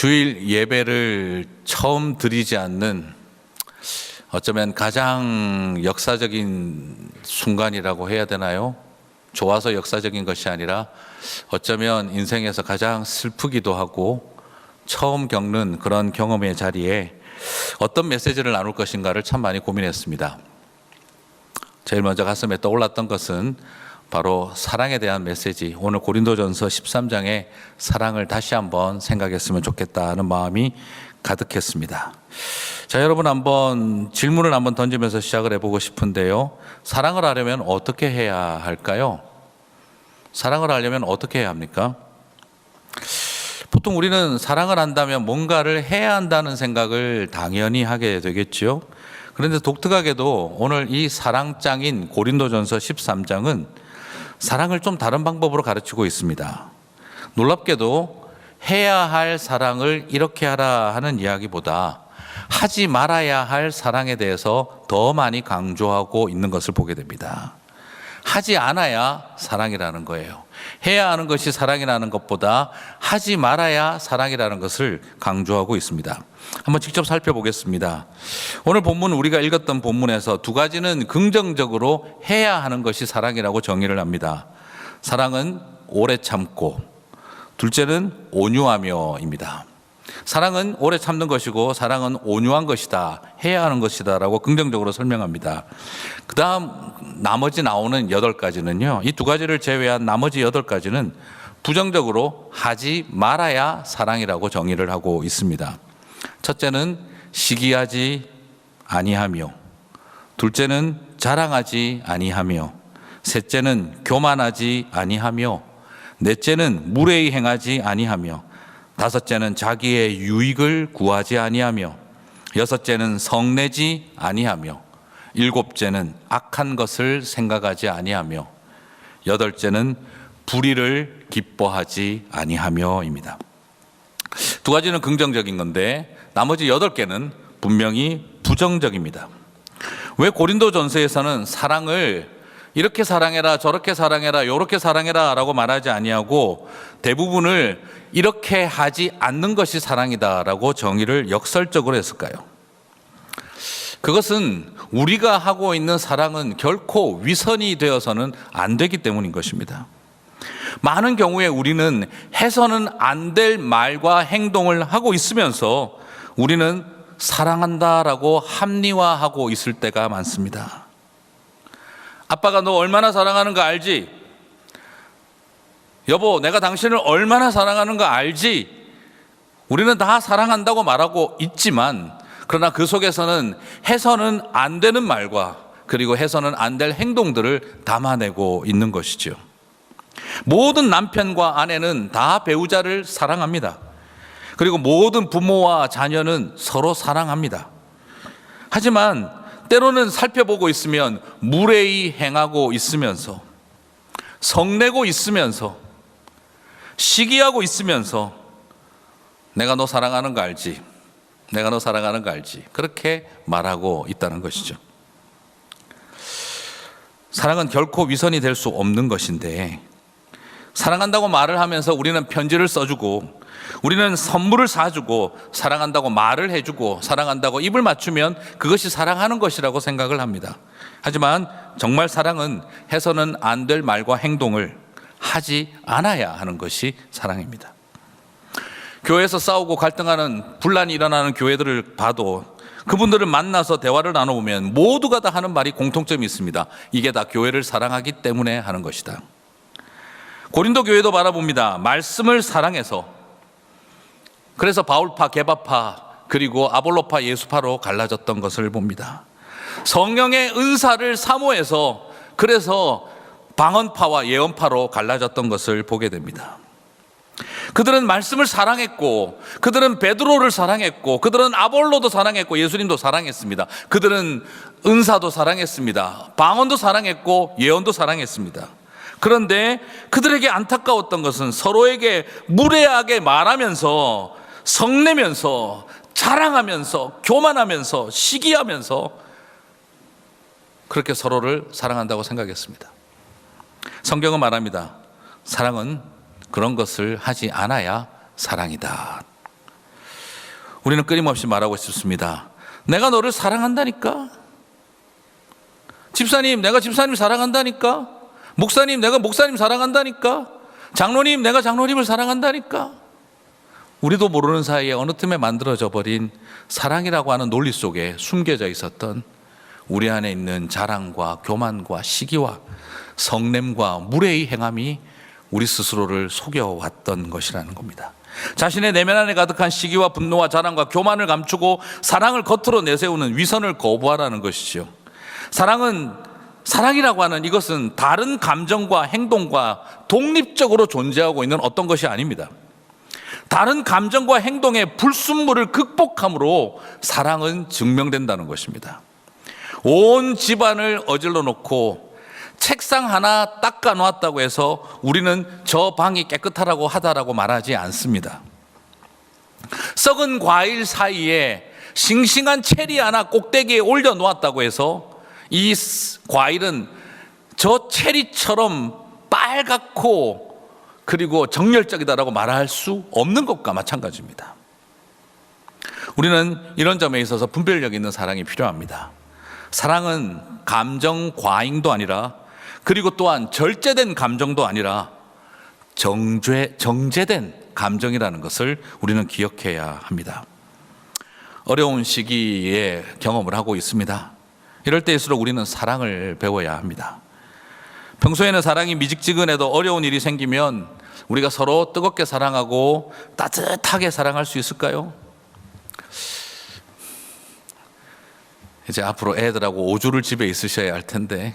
주일 예배를 처음 드리지 않는 어쩌면 가장 역사적인 순간이라고 해야 되나요? 좋아서 역사적인 것이 아니라 어쩌면 인생에서 가장 슬프기도 하고 처음 겪는 그런 경험의 자리에 어떤 메시지를 나눌 것인가를 참 많이 고민했습니다. 제일 먼저 가슴에 떠올랐던 것은 바로 사랑에 대한 메시지, 오늘 고린도전서 13장의 사랑을 다시 한번 생각했으면 좋겠다는 마음이 가득했습니다. 자, 여러분 한번 질문을 한번 던지면서 시작을 해보고 싶은데요. 사랑을 하려면 어떻게 해야 할까요? 사랑을 하려면 어떻게 해야 합니까? 보통 우리는 사랑을 한다면 뭔가를 해야 한다는 생각을 당연히 하게 되겠죠. 그런데 독특하게도 오늘 이 사랑장인 고린도전서 13장은 사랑을 좀 다른 방법으로 가르치고 있습니다. 놀랍게도 해야 할 사랑을 이렇게 하라 하는 이야기보다 하지 말아야 할 사랑에 대해서 더 많이 강조하고 있는 것을 보게 됩니다. 하지 않아야 사랑이라는 거예요. 해야 하는 것이 사랑이라는 것보다 하지 말아야 사랑이라는 것을 강조하고 있습니다. 한번 직접 살펴보겠습니다. 오늘 본문, 우리가 읽었던 본문에서 두 가지는 긍정적으로 해야 하는 것이 사랑이라고 정의를 합니다. 사랑은 오래 참고, 둘째는 온유하며입니다. 사랑은 오래 참는 것이고 사랑은 온유한 것이다, 해야 하는 것이다 라고 긍정적으로 설명합니다. 그 다음 나머지 나오는 8가지는요, 이 두 가지를 제외한 나머지 8가지는 부정적으로 하지 말아야 사랑이라고 정의를 하고 있습니다. 첫째는 시기하지 아니하며, 둘째는 자랑하지 아니하며, 셋째는 교만하지 아니하며, 넷째는 무례히 행하지 아니하며, 다섯째는 자기의 유익을 구하지 아니하며, 여섯째는 성내지 아니하며, 일곱째는 악한 것을 생각하지 아니하며, 여덟째는 불의를 기뻐하지 아니하며입니다. 두 가지는 긍정적인 건데 나머지 8개는 분명히 부정적입니다. 왜 고린도전서에서는 사랑을 이렇게 사랑해라, 저렇게 사랑해라, 요렇게 사랑해라 라고 말하지 아니하고 대부분을 이렇게 하지 않는 것이 사랑이다 라고 정의를 역설적으로 했을까요? 그것은 우리가 하고 있는 사랑은 결코 위선이 되어서는 안 되기 때문인 것입니다. 많은 경우에 우리는 해서는 안 될 말과 행동을 하고 있으면서 우리는 사랑한다라고 합리화하고 있을 때가 많습니다. 아빠가 너 얼마나 사랑하는 거 알지? 여보, 내가 당신을 얼마나 사랑하는 거 알지? 우리는 다 사랑한다고 말하고 있지만, 그러나 그 속에서는 해서는 안 되는 말과 그리고 해서는 안 될 행동들을 담아내고 있는 것이죠. 모든 남편과 아내는 다 배우자를 사랑합니다. 그리고 모든 부모와 자녀는 서로 사랑합니다. 하지만 때로는 살펴보고 있으면 무례히 행하고 있으면서, 성내고 있으면서, 시기하고 있으면서 내가 너 사랑하는 거 알지? 내가 너 사랑하는 거 알지? 그렇게 말하고 있다는 것이죠. 사랑은 결코 위선이 될 수 없는 것인데, 사랑한다고 말을 하면서 우리는 편지를 써주고, 우리는 선물을 사주고, 사랑한다고 말을 해주고, 사랑한다고 입을 맞추면 그것이 사랑하는 것이라고 생각을 합니다. 하지만 정말 사랑은 해서는 안 될 말과 행동을 하지 않아야 하는 것이 사랑입니다. 교회에서 싸우고 갈등하는, 분란이 일어나는 교회들을 봐도 그분들을 만나서 대화를 나눠보면 모두가 다 하는 말이 공통점이 있습니다. 이게 다 교회를 사랑하기 때문에 하는 것이다. 고린도 교회도 바라봅니다. 말씀을 사랑해서, 그래서 바울파, 게바파, 그리고 아볼로파, 예수파로 갈라졌던 것을 봅니다. 성령의 은사를 사모해서, 그래서 방언파와 예언파로 갈라졌던 것을 보게 됩니다. 그들은 말씀을 사랑했고, 그들은 베드로를 사랑했고, 그들은 아볼로도 사랑했고, 예수님도 사랑했습니다. 그들은 은사도 사랑했습니다. 방언도 사랑했고, 예언도 사랑했습니다. 그런데 그들에게 안타까웠던 것은 서로에게 무례하게 말하면서, 성내면서, 자랑하면서, 교만하면서, 시기하면서 그렇게 서로를 사랑한다고 생각했습니다. 성경은 말합니다. 사랑은 그런 것을 하지 않아야 사랑이다. 우리는 끊임없이 말하고 싶습니다. 내가 너를 사랑한다니까. 집사님, 내가 집사님 사랑한다니까. 목사님, 내가 목사님 사랑한다니까. 장로님, 내가 장로님을 사랑한다니까. 우리도 모르는 사이에 어느 틈에 만들어져 버린 사랑이라고 하는 논리 속에 숨겨져 있었던 우리 안에 있는 자랑과 교만과 시기와 성냄과 무례의 행함이 우리 스스로를 속여왔던 것이라는 겁니다. 자신의 내면 안에 가득한 시기와 분노와 자랑과 교만을 감추고 사랑을 겉으로 내세우는 위선을 거부하라는 것이죠. 사랑이라고 하는 이것은 다른 감정과 행동과 독립적으로 존재하고 있는 어떤 것이 아닙니다. 다른 감정과 행동의 불순물을 극복함으로 사랑은 증명된다는 것입니다. 온 집안을 어질러 놓고 책상 하나 닦아 놓았다고 해서 우리는 저 방이 깨끗하다고 하다라고 말하지 않습니다. 썩은 과일 사이에 싱싱한 체리 하나 꼭대기에 올려 놓았다고 해서 이 과일은 저 체리처럼 빨갛고 그리고 정열적이다라고 말할 수 없는 것과 마찬가지입니다. 우리는 이런 점에 있어서 분별력 있는 사랑이 필요합니다. 사랑은 감정 과잉도 아니라, 그리고 또한 절제된 감정도 아니라 정제된 감정이라는 것을 우리는 기억해야 합니다. 어려운 시기에 경험을 하고 있습니다. 이럴 때일수록 우리는 사랑을 배워야 합니다. 평소에는 사랑이 미직지근해도 어려운 일이 생기면 우리가 서로 뜨겁게 사랑하고 따뜻하게 사랑할 수 있을까요? 이제 앞으로 애들하고 5주를 집에 있으셔야 할 텐데,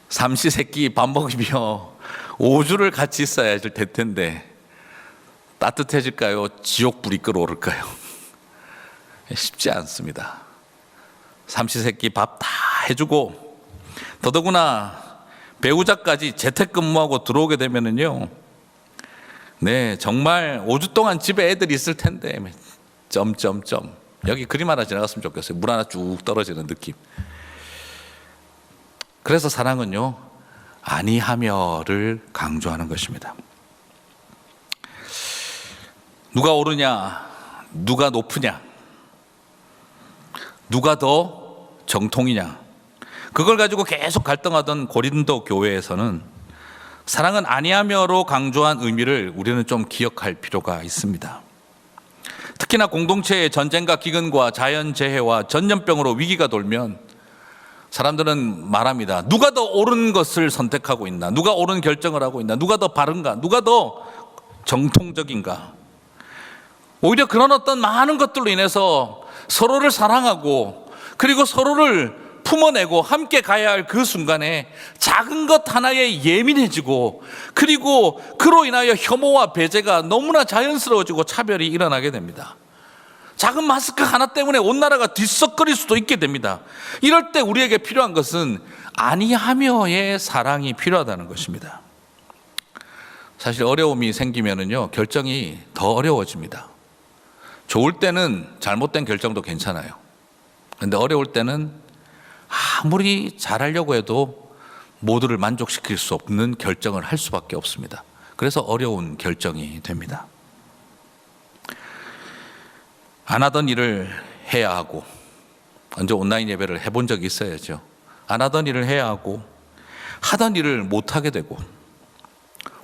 삼시세끼 밥 먹으며 5주를 같이 있어야 될 텐데 따뜻해질까요? 지옥불이 끓어오를까요? 쉽지 않습니다. 삼시세끼 밥 다 해주고, 더더구나 배우자까지 재택근무하고 들어오게 되면은요, 네, 정말 5주 동안 집에 애들이 있을 텐데 점점점, 여기 그림 하나 지나갔으면 좋겠어요. 물 하나 쭉 떨어지는 느낌. 그래서 사랑은요, 아니하며를 강조하는 것입니다. 누가 옳으냐, 누가 높으냐, 누가 더 정통이냐, 그걸 가지고 계속 갈등하던 고린도 교회에서는 사랑은 아니하며로 강조한 의미를 우리는 좀 기억할 필요가 있습니다. 특히나 공동체의 전쟁과 기근과 자연재해와 전염병으로 위기가 돌면 사람들은 말합니다. 누가 더 옳은 것을 선택하고 있나? 누가 옳은 결정을 하고 있나? 누가 더 바른가? 누가 더 정통적인가? 오히려 그런 어떤 많은 것들로 인해서 서로를 사랑하고, 그리고 서로를 품어내고 함께 가야 할 그 순간에 작은 것 하나에 예민해지고, 그리고 그로 인하여 혐오와 배제가 너무나 자연스러워지고 차별이 일어나게 됩니다. 작은 마스크 하나 때문에 온 나라가 뒤썩거릴 수도 있게 됩니다. 이럴 때 우리에게 필요한 것은 아니하며의 사랑이 필요하다는 것입니다. 사실 어려움이 생기면은요, 결정이 더 어려워집니다. 좋을 때는 잘못된 결정도 괜찮아요. 그런데 어려울 때는 아무리 잘하려고 해도 모두를 만족시킬 수 없는 결정을 할 수밖에 없습니다. 그래서 어려운 결정이 됩니다. 안 하던 일을 해야 하고, 언제 온라인 예배를 해본 적이 있어야죠. 안 하던 일을 해야 하고, 하던 일을 못하게 되고,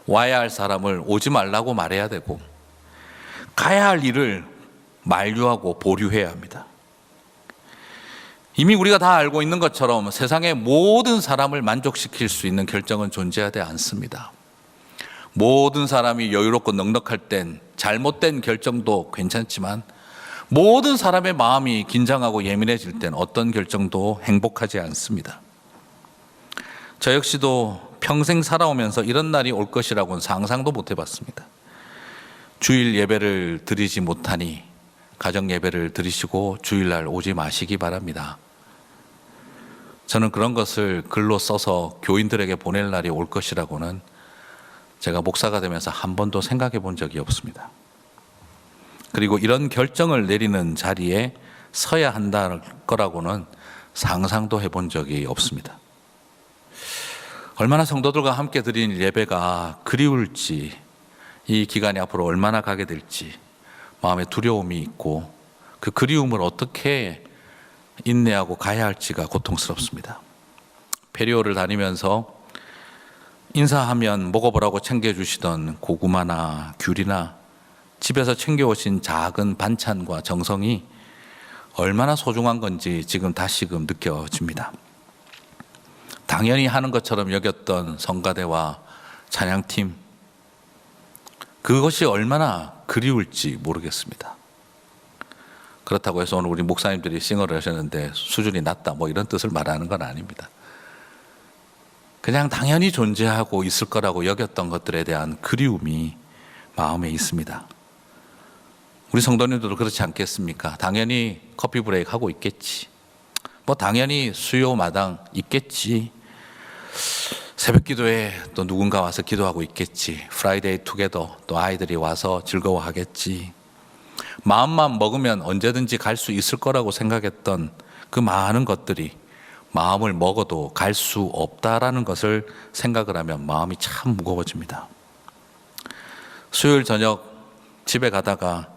와야 할 사람을 오지 말라고 말해야 되고, 가야 할 일을 만류하고 보류해야 합니다. 이미 우리가 다 알고 있는 것처럼 세상의 모든 사람을 만족시킬 수 있는 결정은 존재하지 않습니다. 모든 사람이 여유롭고 넉넉할 땐 잘못된 결정도 괜찮지만, 모든 사람의 마음이 긴장하고 예민해질 땐 어떤 결정도 행복하지 않습니다. 저 역시도 평생 살아오면서 이런 날이 올 것이라고는 상상도 못 해봤습니다. 주일 예배를 드리지 못하니 가정 예배를 드리시고 주일날 오지 마시기 바랍니다. 저는 그런 것을 글로 써서 교인들에게 보낼 날이 올 것이라고는 제가 목사가 되면서 한 번도 생각해 본 적이 없습니다. 그리고 이런 결정을 내리는 자리에 서야 한다는 거라고는 상상도 해본 적이 없습니다. 얼마나 성도들과 함께 드린 예배가 그리울지, 이 기간이 앞으로 얼마나 가게 될지, 마음에 두려움이 있고 그 그리움을 어떻게 인내하고 가야 할지가 고통스럽습니다. 페리오를 다니면서 인사하면 먹어보라고 챙겨주시던 고구마나 귤이나 집에서 챙겨오신 작은 반찬과 정성이 얼마나 소중한 건지 지금 다시금 느껴집니다. 당연히 하는 것처럼 여겼던 성가대와 찬양팀, 그것이 얼마나 그리울지 모르겠습니다. 그렇다고 해서 오늘 우리 목사님들이 싱어를 하셨는데 수준이 낮다 뭐 이런 뜻을 말하는 건 아닙니다. 그냥 당연히 존재하고 있을 거라고 여겼던 것들에 대한 그리움이 마음에 있습니다. 우리 성도님들도 그렇지 않겠습니까? 당연히 커피 브레이크 하고 있겠지. 뭐 당연히 수요 마당 있겠지. 새벽 기도에 또 누군가 와서 기도하고 있겠지. 프라이데이 투게더 또 아이들이 와서 즐거워하겠지. 마음만 먹으면 언제든지 갈 수 있을 거라고 생각했던 그 많은 것들이 마음을 먹어도 갈 수 없다라는 것을 생각을 하면 마음이 참 무거워집니다. 수요일 저녁 집에 가다가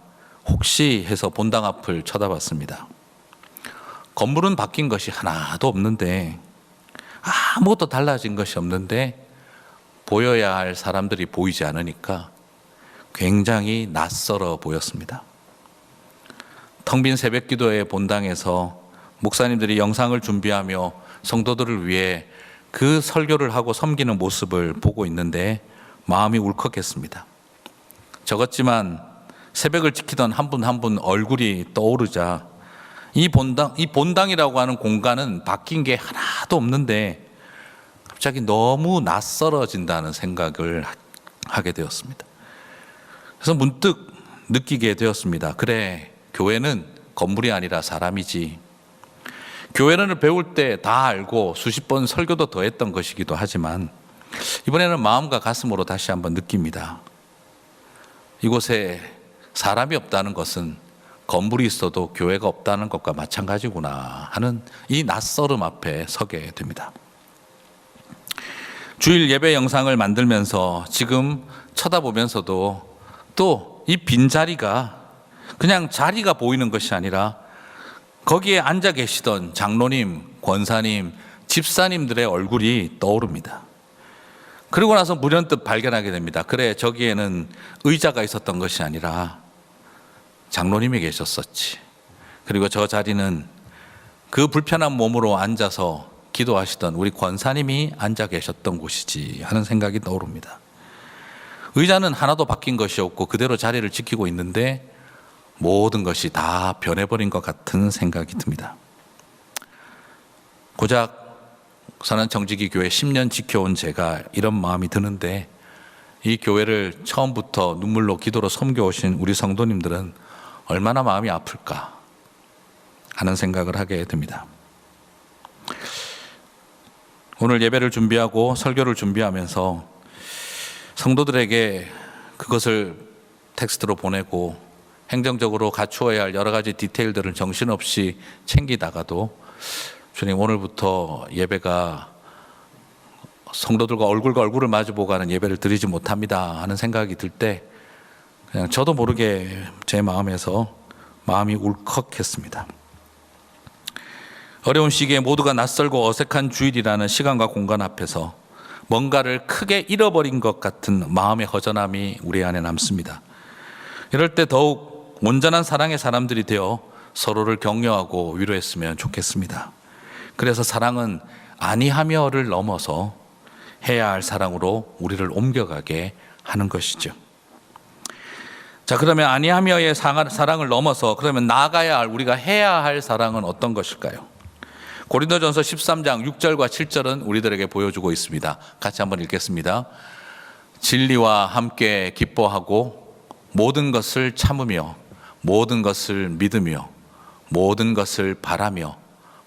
혹시 해서 본당 앞을 쳐다봤습니다. 건물은 바뀐 것이 하나도 없는데, 아무것도 달라진 것이 없는데 보여야 할 사람들이 보이지 않으니까 굉장히 낯설어 보였습니다. 텅 빈 새벽 기도의 본당에서 목사님들이 영상을 준비하며 성도들을 위해 그 설교를 하고 섬기는 모습을 보고 있는데 마음이 울컥했습니다. 적었지만 새벽을 지키던 한 분 한 분 얼굴이 떠오르자 이 본당이라고 하는 공간은 바뀐 게 하나도 없는데 갑자기 너무 낯설어진다는 생각을 하게 되었습니다. 그래서 문득 느끼게 되었습니다. 그래, 교회는 건물이 아니라 사람이지. 교회는 배울 때 다 알고 수십 번 설교도 더 했던 것이기도 하지만 이번에는 마음과 가슴으로 다시 한번 느낍니다. 이곳에 사람이 없다는 것은 건물이 있어도 교회가 없다는 것과 마찬가지구나 하는 이 낯설음 앞에 서게 됩니다. 주일 예배 영상을 만들면서 지금 쳐다보면서도 또 이 빈자리가 그냥 자리가 보이는 것이 아니라 거기에 앉아 계시던 장로님, 권사님, 집사님들의 얼굴이 떠오릅니다. 그러고 나서 문연뜻 발견하게 됩니다. 그래, 저기에는 의자가 있었던 것이 아니라 장로님이 계셨었지. 그리고 저 자리는 그 불편한 몸으로 앉아서 기도하시던 우리 권사님이 앉아 계셨던 곳이지 하는 생각이 떠오릅니다. 의자는 하나도 바뀐 것이 없고 그대로 자리를 지키고 있는데 모든 것이 다 변해버린 것 같은 생각이 듭니다. 고작 선한정직이 교회 10년 지켜온 제가 이런 마음이 드는데 이 교회를 처음부터 눈물로 기도로 섬겨오신 우리 성도님들은 얼마나 마음이 아플까 하는 생각을 하게 됩니다. 오늘 예배를 준비하고 설교를 준비하면서 성도들에게 그것을 텍스트로 보내고 행정적으로 갖추어야 할 여러 가지 디테일들을 정신없이 챙기다가도 주님, 오늘부터 예배가 성도들과 얼굴과 얼굴을 마주보고 하는 예배를 드리지 못합니다 하는 생각이 들 때 그냥 저도 모르게 제 마음에서 마음이 울컥했습니다. 어려운 시기에 모두가 낯설고 어색한 주일이라는 시간과 공간 앞에서 뭔가를 크게 잃어버린 것 같은 마음의 허전함이 우리 안에 남습니다. 이럴 때 더욱 온전한 사랑의 사람들이 되어 서로를 격려하고 위로했으면 좋겠습니다. 그래서 사랑은 아니하며를 넘어서 해야 할 사랑으로 우리를 옮겨가게 하는 것이죠. 자, 그러면 아니하며의 사랑을 넘어서 그러면 나아가야 할, 우리가 해야 할 사랑은 어떤 것일까요? 고린도전서 13장 6절과 7절은 우리들에게 보여주고 있습니다. 같이 한번 읽겠습니다. 진리와 함께 기뻐하고 모든 것을 참으며 모든 것을 믿으며 모든 것을 바라며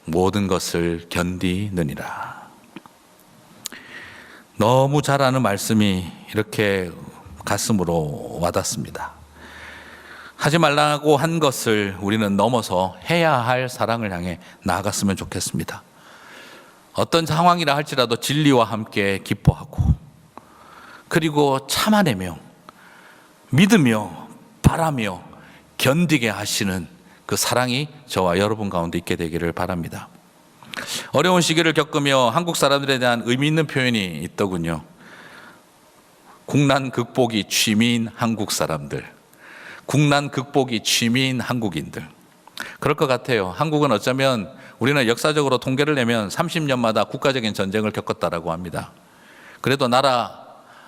모든 것을 견디느니라. 너무 잘 아는 말씀이 이렇게 가슴으로 와닿습니다. 하지 말라고 한 것을 우리는 넘어서 해야 할 사랑을 향해 나아갔으면 좋겠습니다. 어떤 상황이라 할지라도 진리와 함께 기뻐하고 그리고 참아내며 믿으며 바라며 견디게 하시는 그 사랑이 저와 여러분 가운데 있게 되기를 바랍니다. 어려운 시기를 겪으며 한국 사람들에 대한 의미 있는 표현이 있더군요. 국난 극복이 취미인 한국 사람들, 국난 극복이 취미인 한국인들. 그럴 것 같아요. 한국은 어쩌면 우리는 역사적으로 통계를 내면 30년마다 국가적인 전쟁을 겪었다라고 합니다. 그래도 나라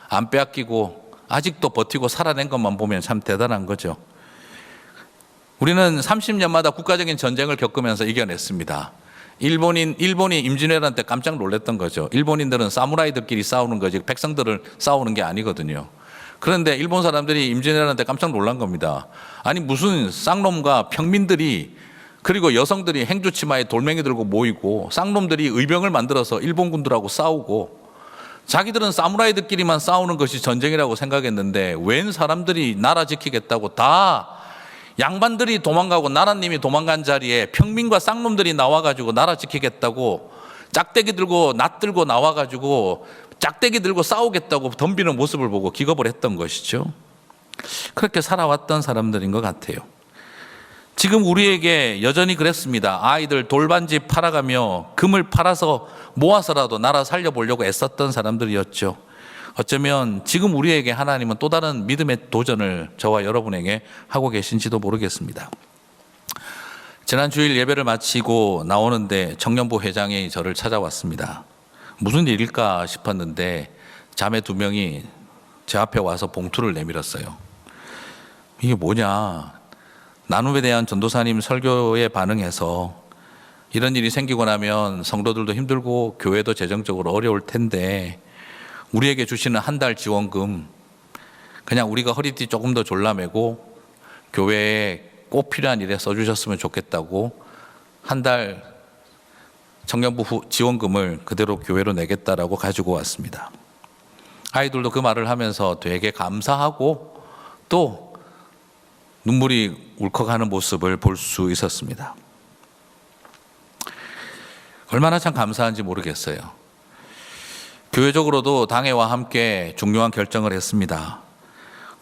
안 빼앗기고 아직도 버티고 살아낸 것만 보면 참 대단한 거죠. 우리는 30년마다 국가적인 전쟁을 겪으면서 이겨냈습니다. 일본이 임진왜란 때 깜짝 놀랐던 거죠. 일본인들은 사무라이들끼리 싸우는 거지 백성들을 싸우는 게 아니거든요. 그런데 일본 사람들이 임진왜란 때 깜짝 놀란 겁니다. 아니 무슨 쌍놈과 평민들이 그리고 여성들이 행주치마에 돌멩이 들고 모이고 쌍놈들이 의병을 만들어서 일본군들하고 싸우고 자기들은 사무라이들끼리만 싸우는 것이 전쟁이라고 생각했는데 웬 사람들이 나라 지키겠다고 다 양반들이 도망가고 나라님이 도망간 자리에 평민과 쌍놈들이 나와가지고 나라 지키겠다고 짝대기 들고 낫 들고 나와가지고 짝대기 들고 싸우겠다고 덤비는 모습을 보고 기겁을 했던 것이죠. 그렇게 살아왔던 사람들인 것 같아요. 지금 우리에게 여전히 그랬습니다. 아이들 돌반지 팔아가며 금을 팔아서 모아서라도 나라 살려보려고 애썼던 사람들이었죠. 어쩌면 지금 우리에게 하나님은 또 다른 믿음의 도전을 저와 여러분에게 하고 계신지도 모르겠습니다. 지난 주일 예배를 마치고 나오는데 청년부 회장이 저를 찾아왔습니다. 무슨 일일까 싶었는데 자매 2명이 제 앞에 와서 봉투를 내밀었어요. 이게 뭐냐? 나눔에 대한 전도사님 설교에 반응해서 이런 일이 생기고 나면 성도들도 힘들고 교회도 재정적으로 어려울 텐데 우리에게 주시는 한 달 지원금 그냥 우리가 허리띠 조금 더 졸라매고 교회에 꼭 필요한 일에 써주셨으면 좋겠다고 한 달 청년부 지원금을 그대로 교회로 내겠다라고 가지고 왔습니다. 아이들도 그 말을 하면서 되게 감사하고 또 눈물이 울컥하는 모습을 볼 수 있었습니다. 얼마나 참 감사한지 모르겠어요. 교회적으로도 당회와 함께 중요한 결정을 했습니다.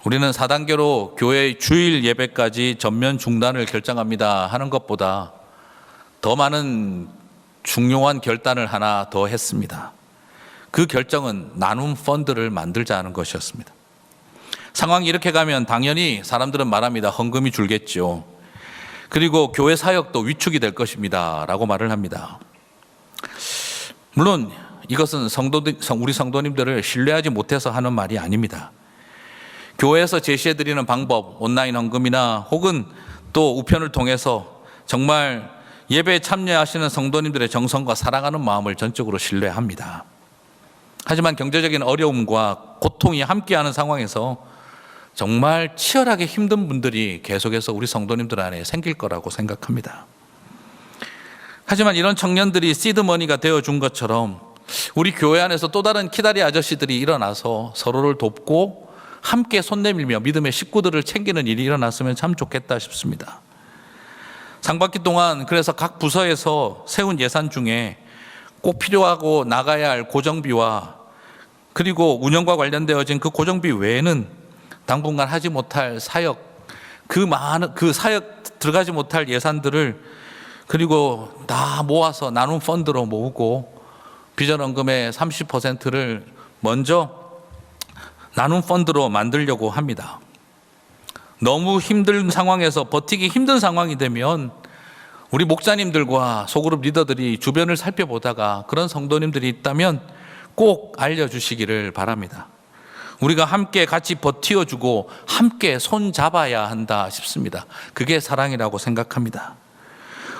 우리는 4단계로 교회 주일 예배까지 전면 중단을 결정합니다 하는 것보다 더 많은 중요한 결단을 하나 더 했습니다. 그 결정은 나눔 펀드를 만들자는 것이었습니다. 상황이 이렇게 가면 당연히 사람들은 말합니다. 헌금이 줄겠죠. 그리고 교회 사역도 위축이 될 것입니다 라고 말을 합니다. 물론 이것은 우리 성도님들을 신뢰하지 못해서 하는 말이 아닙니다. 교회에서 제시해드리는 방법, 온라인 헌금이나 혹은 또 우편을 통해서 정말 예배에 참여하시는 성도님들의 정성과 사랑하는 마음을 전적으로 신뢰합니다. 하지만 경제적인 어려움과 고통이 함께하는 상황에서 정말 치열하게 힘든 분들이 계속해서 우리 성도님들 안에 생길 거라고 생각합니다. 하지만 이런 청년들이 시드머니가 되어준 것처럼 우리 교회 안에서 또 다른 키다리 아저씨들이 일어나서 서로를 돕고 함께 손 내밀며 믿음의 식구들을 챙기는 일이 일어났으면 참 좋겠다 싶습니다. 상반기 동안 그래서 각 부서에서 세운 예산 중에 꼭 필요하고 나가야 할 고정비와 그리고 운영과 관련되어진 그 고정비 외에는 당분간 하지 못할 사역, 그 사역 들어가지 못할 예산들을 그리고 다 모아서 나눔 펀드로 모으고 비전헌금의 30%를 먼저 나눔 펀드로 만들려고 합니다. 너무 힘든 상황에서 버티기 힘든 상황이 되면 우리 목사님들과 소그룹 리더들이 주변을 살펴보다가 그런 성도님들이 있다면 꼭 알려주시기를 바랍니다. 우리가 함께 같이 버티어주고 함께 손잡아야 한다 싶습니다. 그게 사랑이라고 생각합니다.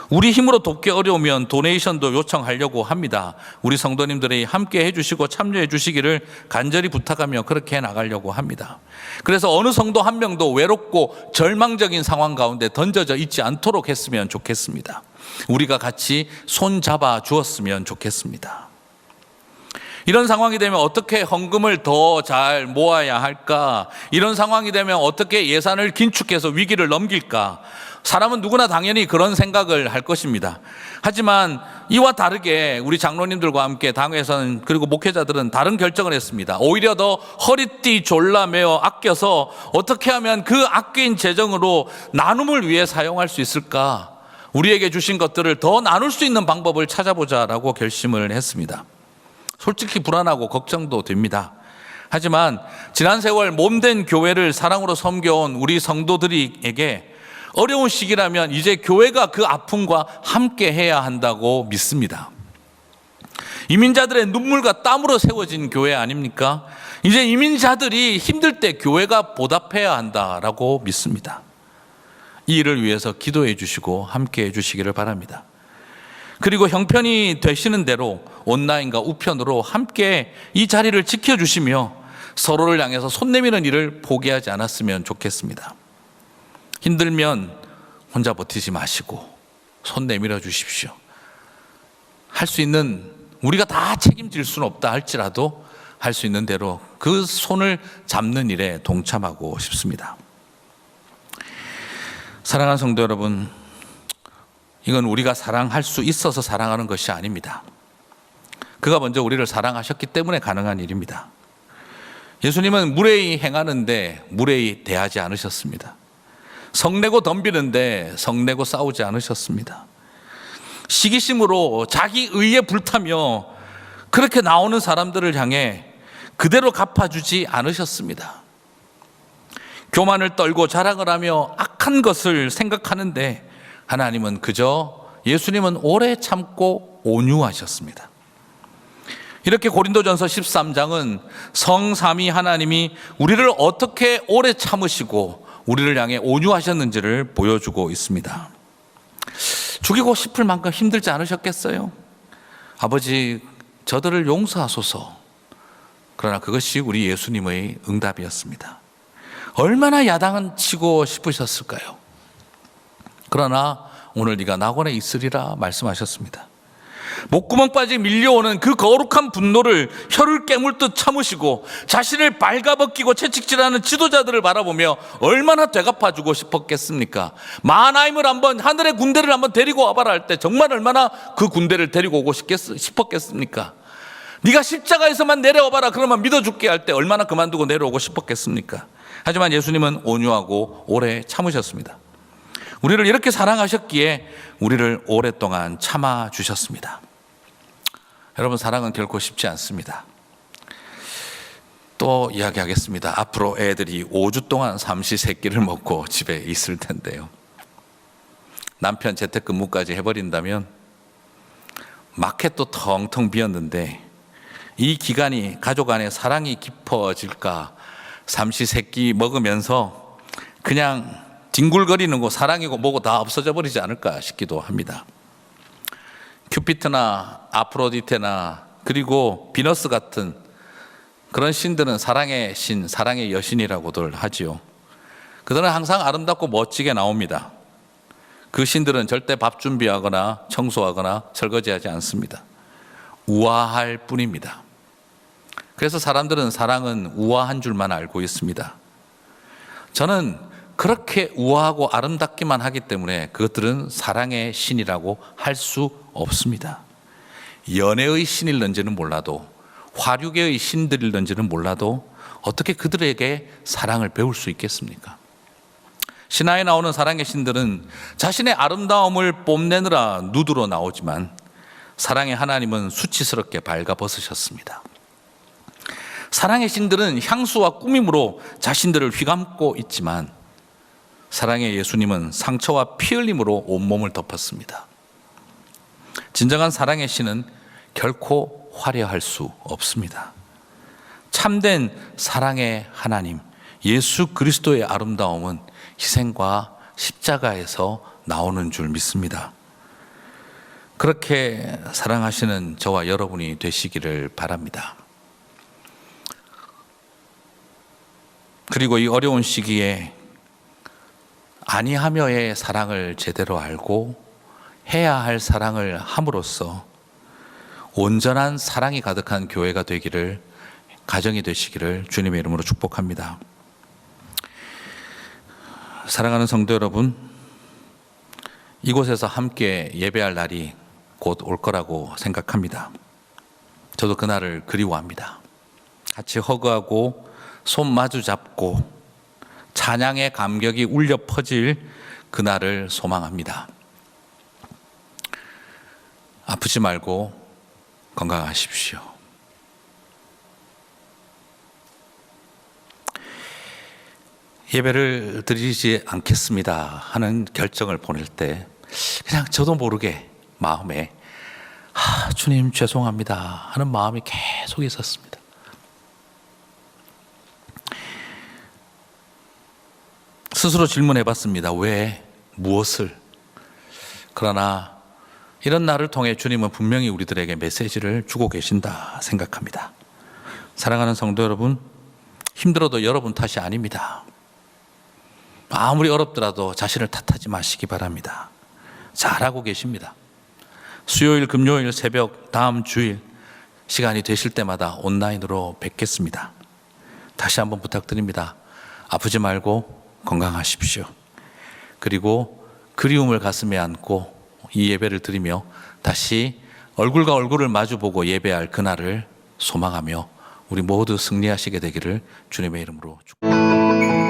우리 힘으로 돕기 어려우면 도네이션도 요청하려고 합니다. 우리 성도님들이 함께 해주시고 참여해 주시기를 간절히 부탁하며 그렇게 나가려고 합니다. 그래서 어느 성도 한 명도 외롭고 절망적인 상황 가운데 던져져 있지 않도록 했으면 좋겠습니다. 우리가 같이 손잡아 주었으면 좋겠습니다. 이런 상황이 되면 어떻게 헌금을 더 잘 모아야 할까? 이런 상황이 되면 어떻게 예산을 긴축해서 위기를 넘길까? 사람은 누구나 당연히 그런 생각을 할 것입니다. 하지만 이와 다르게 우리 장로님들과 함께 당회에서는, 그리고 목회자들은 다른 결정을 했습니다. 오히려 더 허리띠 졸라매어 아껴서 어떻게 하면 그 아낀 재정으로 나눔을 위해 사용할 수 있을까? 우리에게 주신 것들을 더 나눌 수 있는 방법을 찾아보자라고 결심을 했습니다. 솔직히 불안하고 걱정도 됩니다. 하지만 지난 세월 몸된 교회를 사랑으로 섬겨온 우리 성도들에게 어려운 시기라면 이제 교회가 그 아픔과 함께 해야 한다고 믿습니다. 이민자들의 눈물과 땀으로 세워진 교회 아닙니까? 이제 이민자들이 힘들 때 교회가 보답해야 한다라고 믿습니다. 이 일을 위해서 기도해 주시고 함께 해 주시기를 바랍니다. 그리고 형편이 되시는 대로 온라인과 우편으로 함께 이 자리를 지켜주시며 서로를 향해서 손 내미는 일을 포기하지 않았으면 좋겠습니다. 힘들면 혼자 버티지 마시고 손 내밀어 주십시오. 할 수 있는, 우리가 다 책임질 수는 없다 할지라도 할 수 있는 대로 그 손을 잡는 일에 동참하고 싶습니다. 사랑하는 성도 여러분, 이건 우리가 사랑할 수 있어서 사랑하는 것이 아닙니다. 그가 먼저 우리를 사랑하셨기 때문에 가능한 일입니다. 예수님은 무례히 행하는데 무례히 대하지 않으셨습니다. 성내고 덤비는데 성내고 싸우지 않으셨습니다. 시기심으로 자기 의에 불타며 그렇게 나오는 사람들을 향해 그대로 갚아주지 않으셨습니다. 교만을 떨고 자랑을 하며 악한 것을 생각하는데 하나님은 그저, 예수님은 오래 참고 온유하셨습니다. 이렇게 고린도전서 13장은 성삼위 하나님이 우리를 어떻게 오래 참으시고 우리를 향해 온유하셨는지를 보여주고 있습니다. 죽이고 싶을 만큼 힘들지 않으셨겠어요? 아버지, 저들을 용서하소서. 그러나 그것이 우리 예수님의 응답이었습니다. 얼마나 야단은 치고 싶으셨을까요? 그러나 오늘 네가 낙원에 있으리라 말씀하셨습니다. 목구멍 빠지 밀려오는 그 거룩한 분노를 혀를 깨물듯 참으시고 자신을 발가벗기고 채찍질하는 지도자들을 바라보며 얼마나 되갚아주고 싶었겠습니까? 마하나임을 한번, 하늘의 군대를 한번 데리고 와봐라 할 때 정말 얼마나 그 군대를 데리고 오고 싶었겠습니까? 네가 십자가에서만 내려와봐라 그러면 믿어줄게 할 때 얼마나 그만두고 내려오고 싶었겠습니까? 하지만 예수님은 온유하고 오래 참으셨습니다. 우리를 이렇게 사랑하셨기에 우리를 오랫동안 참아주셨습니다. 여러분, 사랑은 결코 쉽지 않습니다. 또 이야기하겠습니다. 앞으로 애들이 5주 동안 삼시세끼를 먹고 집에 있을 텐데요. 남편 재택근무까지 해버린다면 마켓도 텅텅 비었는데 이 기간이 가족 안에 사랑이 깊어질까, 삼시세끼 먹으면서 그냥 뒹굴거리는 거 사랑이고 뭐고 다 없어져 버리지 않을까 싶기도 합니다. 큐피트나 아프로디테나 그리고 비너스 같은 그런 신들은 사랑의 신, 사랑의 여신이라고들 하지요. 그들은 항상 아름답고 멋지게 나옵니다. 그 신들은 절대 밥 준비하거나 청소하거나 설거지하지 않습니다. 우아할 뿐입니다. 그래서 사람들은 사랑은 우아한 줄만 알고 있습니다. 저는 그렇게 우아하고 아름답기만 하기 때문에 그것들은 사랑의 신이라고 할 수 없습니다. 연애의 신일런지는 몰라도, 화류계의 신들일런지는 몰라도 어떻게 그들에게 사랑을 배울 수 있겠습니까? 신화에 나오는 사랑의 신들은 자신의 아름다움을 뽐내느라 누드로 나오지만 사랑의 하나님은 수치스럽게 발가벗으셨습니다. 사랑의 신들은 향수와 꾸밈으로 자신들을 휘감고 있지만 사랑의 예수님은 상처와 피 흘림으로 온몸을 덮었습니다. 진정한 사랑의 신은 결코 화려할 수 없습니다. 참된 사랑의 하나님 예수 그리스도의 아름다움은 희생과 십자가에서 나오는 줄 믿습니다. 그렇게 사랑하시는 저와 여러분이 되시기를 바랍니다. 그리고 이 어려운 시기에 아니하며의 사랑을 제대로 알고 해야 할 사랑을 함으로써 온전한 사랑이 가득한 교회가 되기를, 가정이 되시기를 주님의 이름으로 축복합니다. 사랑하는 성도 여러분, 이곳에서 함께 예배할 날이 곧 올 거라고 생각합니다. 저도 그날을 그리워합니다. 같이 허그하고 손 마주 잡고 찬양의 감격이 울려 퍼질 그날을 소망합니다. 아프지 말고 건강하십시오. 예배를 드리지 않겠습니다 하는 결정을 보낼 때 그냥 저도 모르게 마음에 주님 죄송합니다 하는 마음이 계속 있었습니다. 스스로 질문해 봤습니다. 왜? 무엇을? 그러나 이런 날을 통해 주님은 분명히 우리들에게 메시지를 주고 계신다 생각합니다. 사랑하는 성도 여러분, 힘들어도 여러분 탓이 아닙니다. 아무리 어렵더라도 자신을 탓하지 마시기 바랍니다. 잘하고 계십니다. 수요일, 금요일, 새벽, 다음 주일 시간이 되실 때마다 온라인으로 뵙겠습니다. 다시 한번 부탁드립니다. 아프지 말고 건강하십시오. 그리고 그리움을 가슴에 안고 이 예배를 드리며 다시 얼굴과 얼굴을 마주보고 예배할 그날을 소망하며 우리 모두 승리하시게 되기를 주님의 이름으로 축복합니다.